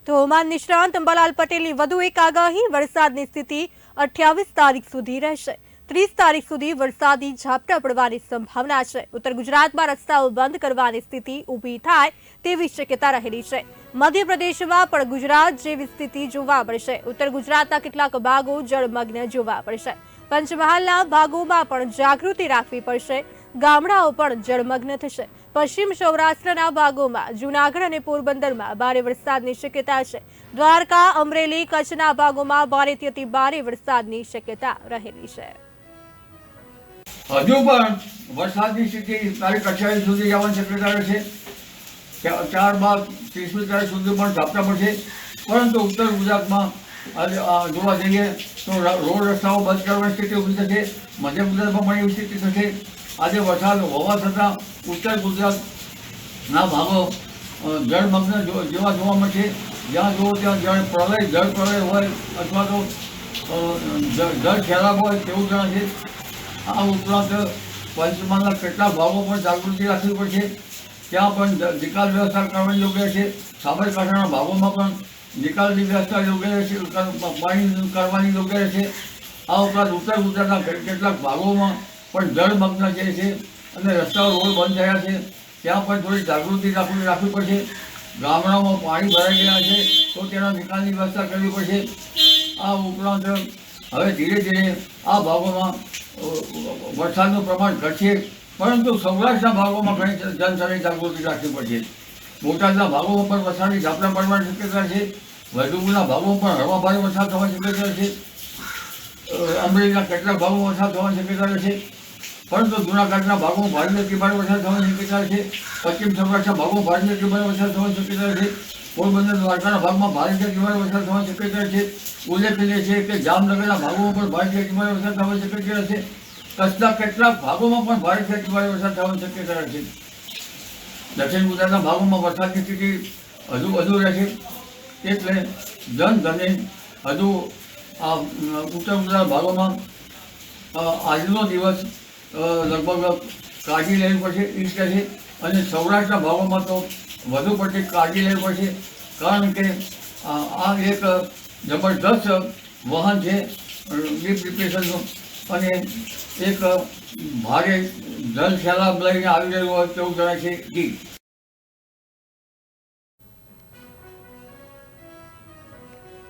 તો હવામાન નિષ્ણાંત અંબાલાલ પટેલની વધુ એક આગાહી, વરસાદની સ્થિતિ 28 તારીખ સુધી રહેશે। 30 તારીખ સુધી વરસાદી ઝાપટા પડવાની સંભાવના છે। ઉત્તર ગુજરાતમાં રસ્તાઓ બંધ કરવાની સ્થિતિ ઊભી થાય તેવી શક્યતા રહેલી છે। મધ્યપ્રદેશમાં પણ ગુજરાત જેવી સ્થિતિ જોવા મળશે। ઉત્તર ગુજરાતના કેટલાક ભાગો જળમગ્ન જોવા મળશે। પંચમહાલના ભાગોમાં પણ જાગૃતિ રાખવી પડશે। ગામડાઓ પણ જળમગ્ન થશે। પશ્ચિમ સૌરાષ્ટ્રના ભાગોમાં જૂનાગઢ અને પોરબંદરમાં ભારે વરસાદની શક્યતા છે। દ્વારકા, અમરેલી, કચ્છના ભાગોમાં ભારેથી અતિ ભારે વરસાદની શક્યતા રહેલી છે। હજુ પણ વરસાદની સ્થિતિ તારીખ 28 સુધી જવાની શક્યતા રહેશે। 4-30 તારીખ સુધી પણ ઝાપટા પડશે, પરંતુ ઉત્તર ગુજરાતમાં જોવા જઈએ તો રોડ રસ્તાઓ બંધ કરવાની સ્થિતિ ઊભી થશે। મધ્ય ગુજરાતમાં પણ એવી સ્થિતિ થશે। આજે વરસાદ હોવા છતાં ઉત્તર ગુજરાતના ભાગો જળમગ્ન જેવા જોવા મળશે। જ્યાં જુઓ ત્યાં જળ પ્રલય હોય અથવા તો જળ ખેલાબ હોય તેવું જણાશે। આ ઉપરાંત પંચમહાલના કેટલાક ભાગો પણ જાગૃતિ રાખવી પડશે। ત્યાં પણ નિકાલ વ્યવસ્થા કરવાની યોગ્ય છે। સાબરકાંઠાના ભાગોમાં પણ નિકાલની વ્યવસ્થા યોગ્ય રહેશે, પાણી કરવાની યોગ્ય રહેશે। આ ઉપરાંત ઉત્તર ગુજરાતના કેટલાક ભાગોમાં પણ જળમગ્ન જે છે અને રસ્તાઓ રોડ બંધ થયા છે, ત્યાં પણ થોડી જાગૃતિ રાખવી પડશે। ગામડાઓમાં પાણી ભરાઈ ગયા છે તો તેના નિકાલની વ્યવસ્થા કરવી પડશે। આ ઉપરાંત હવે ધીરે ધીરે આ ભાગોમાં વરસાદનું પ્રમાણ ઘટશે, પરંતુ સૌરાષ્ટ્રના ભાગોમાં ઘણી જનતાની જાગૃતિ રાખવી પડશે। બોટાદના ભાગોમાં પણ વરસાદની ઝાપટા પડવાની શક્યતા છે। વડોદરાના ભાગોમાં પણ હળવા ભારે વરસાદ થવાની શક્યતા છે। અમરેલીના કેટલાક ભાગોમાં વરસાદ થવાની શક્યતા રહેશે, પરંતુ જૂનાગઢના ભાગોમાં ભારેથી અતિ ભારે વરસાદ થવાની શક્યતા છે। પશ્ચિમ સૌરાષ્ટ્રના ભાગોમાં ભારેથી અતિ ભારે વરસાદ થવાની શક્યતા છે। પોરબંદર દ્વારકાના ભાગમાં ભારેથી અતિ ભારે વરસાદ થવાની શક્યતા છે। ઉલ્લેખનીય છે કે જામનગરના ભાગોમાં પણ ભારેથી અતિ ભારે વરસાદ થવાની શક્યતા છે। કચ્છના કેટલાક ભાગોમાં પણ ભારેથી અતિ ભારે વરસાદ થવાની શક્યતા છે। દક્ષિણ ગુજરાતના ભાગોમાં વરસાદની સ્થિતિ વધુ રહેશે, એટલે જનધને હજુ આ ઉત્તર ગુજરાત ભાગોમાં આજનો દિવસ લગભગ કાળજી લેવી પડશે એ છે। અને સૌરાષ્ટ્રના ભાગોમાં તો વધુ પડતી કાળજી લેવી પડશે, કારણ કે આ એક જબરદસ્ત વાહન છે ડીપ ડિપ્રેશનનું, અને એક ભારે જલ સૈલાબ લઈને આવી રહ્યું હોય તેવું જણાય છે। જી।